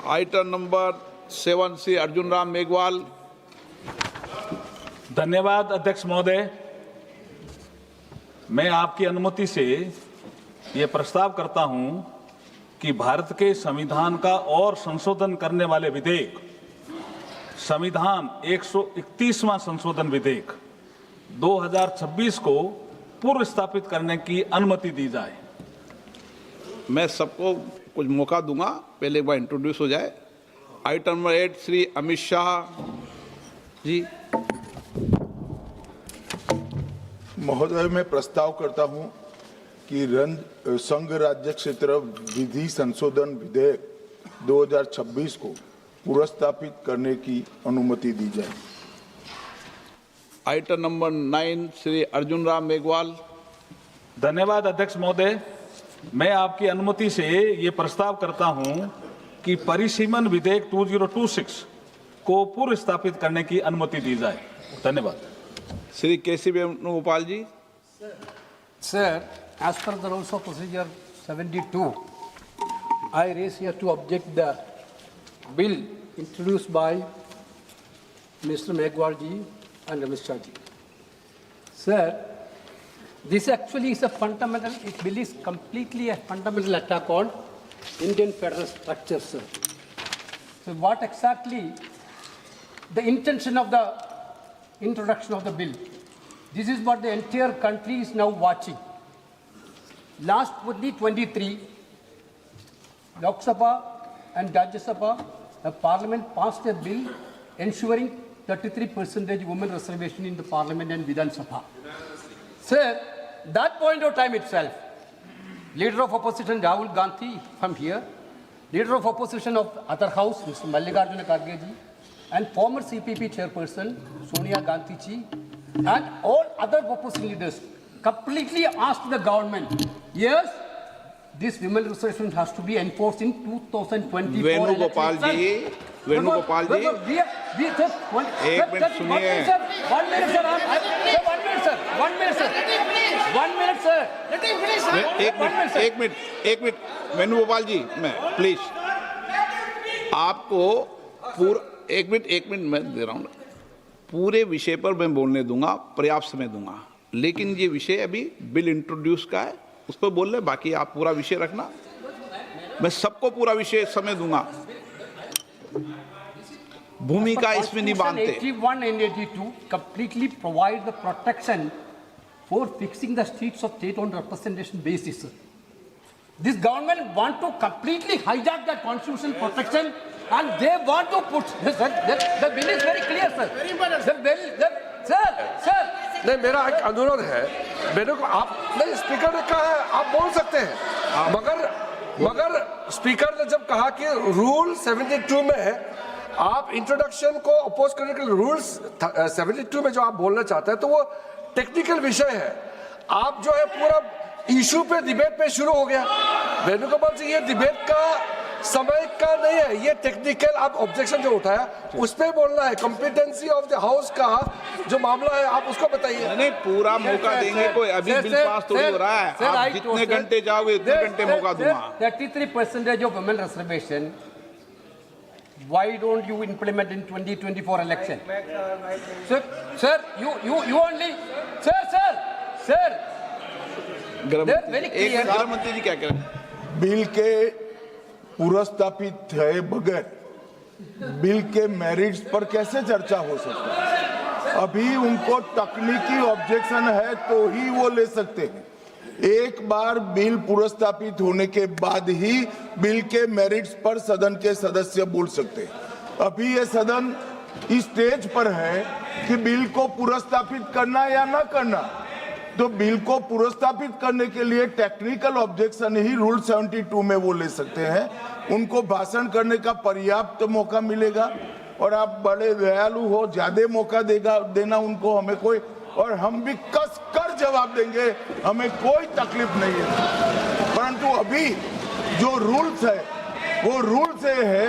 Item number 7 Shri Arjun Ram Meghwal. धन्यवाद अध्यक्ष महोदय। मैं आपकी अनुमति से ये प्रस्ताव करता हूं कि भारत के संविधान का और संशोधन करने वाले विधेयक, संविधान 131वां संशोधन विधेयक 2026 को पूर्व स्थापित करने की अनुमति दी जाए। मैं सबको कुछ मौका दूंगा, पहले एक बार इंट्रोड्यूस हो जाए। Item number 8 Shri Amit Shah ji. महोदय, मैं प्रस्ताव करता हूं कि संघ राज्य क्षेत्र विधि संशोधन विधेयक 2026 को पुनर्स्थापित करने की अनुमति दी जाए। Item number 9 Shri Arjun Ram Meghwal. धन्यवाद अध्यक्ष महोदय। मैं आपकी अनुमति से ये प्रस्ताव करता हूं कि परिसीमन विधेयक 2026 को पूर्व स्थापित करने की अनुमति दी जाए। धन्यवाद। श्री केसी वेणुगोपाल जी। Sir, as per the rules of procedure 72, I raise here to object the bill introduced by Mr. Meghwal ji and Mr. Shah ji. Sir, this actually is a fundamental, it bill is completely a fundamental attack on Indian federal structure, sir. So what exactly the intention of the introduction of the bill? This is what the entire country is now watching. Last 2023, Lok Sabha and Rajya Sabha, the Parliament passed a bill ensuring 33% women reservation in the Parliament and Vidhan Sabha. Sir, that point of time itself, Leader of Opposition Rahul Gandhi from here, Leader of Opposition of other House, Mr. Mallikarjuna Kharge ji, and former CPP Chairperson Sonia Gandhi ji, and all other opposition leaders completely asked the government, yes, this women reservation has to be enforced in 2024. Venugopal जी, वेणुगोपाल जी, एक minute सुनिए। 1 minute, sir. 1 minute, sir. एक minute Venugopal जी, मैं please आपको पूरा एक minute मैं दे रहा हूँ। पूरे विषय पर मैं बोलने दूंगा, पर्याप्त समय दूंगा, लेकिन ये विषय अभी बिल इंट्रोड्यूस का है, उस पर बोल रहे, बाकी आप पूरा विषय रखना। मैं सबको पूरा विषय समय दूंगा। भूमिका इसमें नहीं बांधते। 81 and 82 completely provide the protection for fixing the seats of state on representation basis. This government want to completely hijack that constitutional protection, and they want to put the bill is very clear, sir. The bill, sir. नहीं, मेरा एक अनुरोध है, मेरे को आप नहीं, speaker ने कहा है आप बोल सकते हैं, मगर स्पीकर ने जब कहा कि रूल 72 में आप इंट्रोडक्शन को अपोज करने के लिए रूल्स 72 में जो आप बोलना चाहते हैं, तो वो टेक्निकल विषय है। आप जो है पूरा इशू पे डिबेट पे शुरू हो गया। वेणुगोपाल जी, ये डिबेट का समय का नहीं है, ये टेक्निकल आप ऑब्जेक्शन जो उठाया उस पे बोलना है। कॉम्पिटेंसी ऑफ द हाउस का जो मामला है आप उसको बताइए। नहीं, पूरा मौका देंगे, कोई अभी बिल पास थोड़ी हो रहा है। आप जितने घंटे जाओगे उतने घंटे मौका दूंगा। 33% of women reservation, why don't you implement in 2024 election? Sir, you only, sir. गृह मंत्री जी क्या कह रहे हैं? बिल के पुनर्स्थापित थे बगैर बिल के मेरिट्स पर कैसे चर्चा हो सकती है? अभी उनको तकनीकी ऑब्जेक्शन है तो ही वो ले सकते हैं। एक बार बिल पुनर्स्थापित होने के बाद ही बिल के मेरिट्स पर सदन के सदस्य बोल सकते हैं। अभी ये सदन इस स्टेज पर है कि बिल को पुनर्स्थापित करना या ना करना, तो बिल को पुनर्स्थापित करने के लिए टेक्निकल ऑब्जेक्शन ही रूल 72 में वो ले सकते हैं। उनको भाषण करने का पर्याप्त मौका मिलेगा, और आप बड़े दयालु हो, ज्यादा मौका देना उनको, हमें कोई, और हम भी कस कर जवाब देंगे, हमें कोई तकलीफ नहीं है। परंतु अभी जो रूल्स है वो रूल से है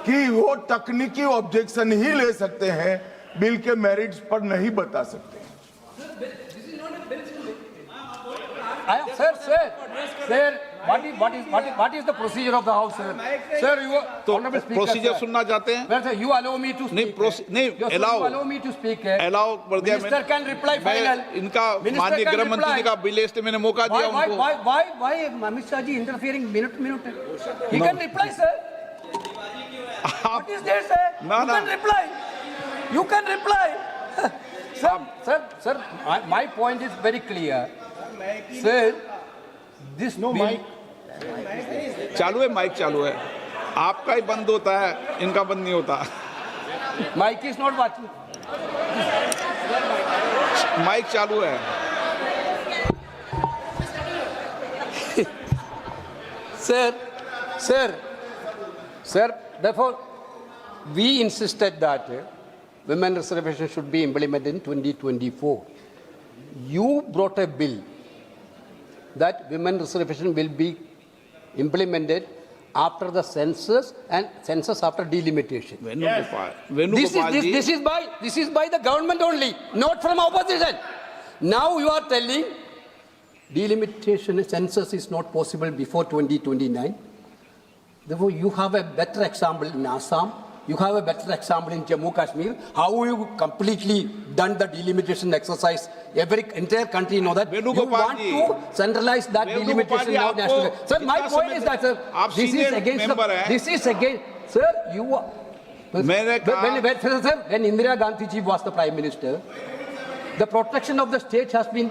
कि वो तकनीकी ऑब्जेक्शन ही ले सकते हैं, बिल के मेरिट्स पर नहीं बता सकते। Sir, what is the procedure of the House, sir? Sir, you, तो Honorable Speaker, प्रोसीजर sir. सुनना चाहते हैं? Well, sir, you allow me to speak. नहीं, Yes, sir, allow. you allow me to speak. Allow कर दिया Minister can reply final. इनका Minister माननीय can गृह मंत्री reply. जी का बिल लिस्ट मैंने मौका दिया उनको। Why, Amit Shah ji interfering minute? He can reply, sir. What is there, sir? No, You no. can reply. You can reply. Sir, my point is very clear. Sir, this bill. चालू है, mic चालू है, आपका ही बंद होता है, इनका बंद नहीं होता। Mike is not watching. Mic चालू है। Sir, therefore, we insisted that women reservation should be implemented in 2024. You brought a bill that women reservation will be implemented after the census and census after delimitation. Venugopal ji, This is by the government only, not from opposition. Now you are telling delimitation census is not possible before 2029. Therefore, you have a better example in Assam. You have a better example in Jammu Kashmir. How you completely done the delimitation exercise? Every entire country know that. You Venugopal want ji. to centralize that Venugopal delimitation ji, now आपको national. Sir, my कितना point समय is that, sir, आप this is senior against member the, हैं। this is against, sir, you are. मैंने कहा- When Indira Gandhi ji was the Prime Minister, the protection of the state has been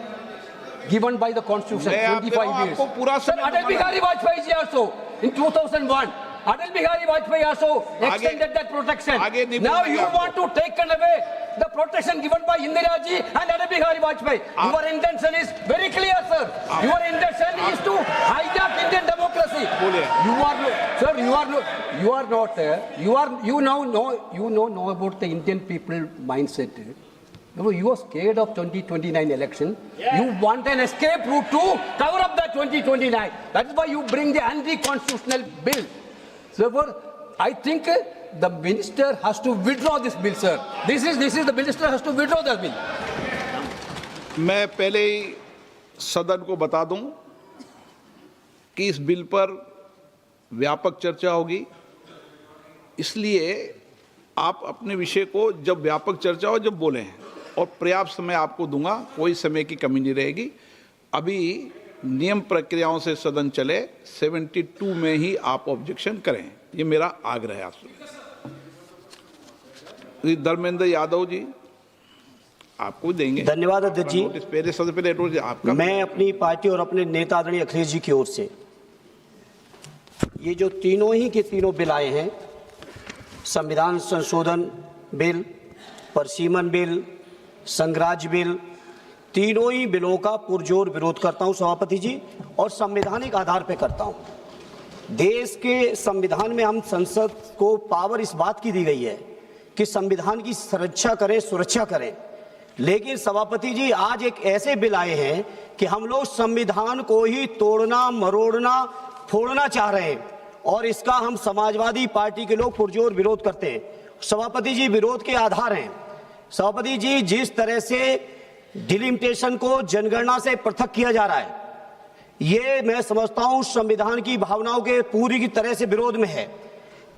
given by the Constitution, मैं आप 25 years. आपको पूरा Sir, समय Atal Bihari Vajpayee ji also, in 2001, Atal Bihari Vajpayee also extended that protection. आगे नहीं Now बोलेंगे you आप। want to take away the protection given by Indira ji and Atal Bihari Vajpayee. Your intention is very clear, sir. Your intention is to hijack Indian democracy. बोलिए। You know about the Indian people mindset. You are scared of 2029 election. You want an escape route to cover up that 2029. That is why you bring the anti-constitutional bill. Therefore, I think the minister has to withdraw this bill, sir. This is the minister has to withdraw the bill. मैं पहले ही सदन को बता दूं कि इस bill पर व्यापक चर्चा होगी, इसलिए आप अपने विषय को जब व्यापक चर्चा हो जब बोलें, और पर्याप्त समय आपको दूंगा, कोई समय की कमी नहीं रहेगी। अभी नियम प्रक्रियाओं से सदन चले, 72 में ही आप ऑब्जेक्शन करें, ये मेरा आग्रह है आपसे। धर्मेंद्र यादव जी, आपको देंगे। धन्यवाद अध्यक्ष जी। नोटिस पहले सबसे पहले नोटिस आपका। मैं अपनी पार्टी और अपने नेता आदरणीय अखिलेश जी की ओर से ये जो तीनों ही के तीनों बिल आए हैं, संविधान संशोधन बिल, परसीमन बिल, संघराज्य बिल, तीनों ही बिलों का पुरजोर विरोध करता हूं सभापति जी, और संवैधानिक आधार पर करता हूं। देश के संविधान में हम संसद को पावर इस बात की दी गई है कि संविधान की सुरक्षा करें, सुरक्षा करें, लेकिन सभापति जी आज एक ऐसे बिल आए हैं कि हम लोग संविधान को ही तोड़ना, मरोड़ना, फोड़ना चाह रहे हैं, और इसका हम समाजवादी पार्टी के लोग पुरजोर विरोध करते हैं। सभापति जी, विरोध के आधार हैं। सभापति जी, जिस तरह से डिलिमिटेशन को जनगणना से पृथक किया जा रहा है, ये मैं समझता हूं संविधान की भावनाओं के पूरी की तरह से विरोध में है।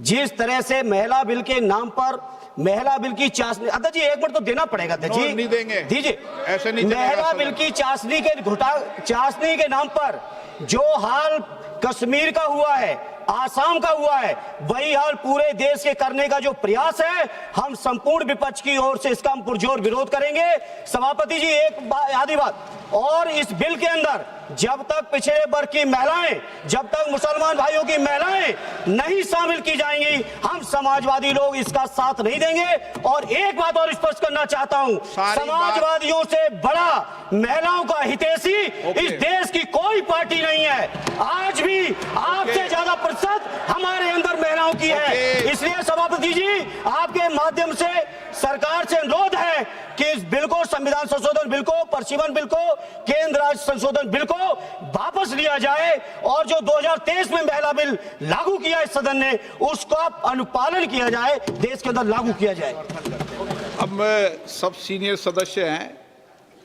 जिस तरह से महिला बिल के नाम पर महिला बिल की चाशनी, अध्यक्ष जी एक मिनट तो देना पड़ेगा अध्यक्ष जी, नहीं देंगे, दीजिए। ऐसे नहीं चलेगा महिला सदन। बिल की चाशनी के नाम पर जो हाल कश्मीर का हुआ है, आसाम का हुआ है, वही हाल पूरे देश के करने का जो प्रयास है, हम संपूर्ण विपक्ष की ओर से इसका हम पुरजोर विरोध करेंगे। सभापति जी एक आधी बात और, इस बिल के अंदर जब तक पिछड़े वर्ग की महिलाएं, जब तक मुसलमान भाइयों की महिलाएं नहीं शामिल की जाएंगी, हम समाजवादी लोग इसका साथ नहीं देंगे। और एक बात और स्पष्ट करना चाहता हूं, समाजवादियों से बड़ा महिलाओं का हितैषी इस देश की कोई पार्टी नहीं है। आज भी आपसे ज्यादा प्रतिशत हमारे अंदर महिलाओं की है। इसलिए सभापति जी आपके माध्यम से सरकार से अनुरोध है कि इस बिल को, संविधान संशोधन बिल को, परसीमन बिल को, केंद्र राज्य संशोधन बिल को वापस लिया जाए, और जो 2023 में महिला बिल लागू किया इस सदन ने, उसका अनुपालन किया जाए, देश के अंदर लागू किया जाए। अब सब सीनियर सदस्य हैं,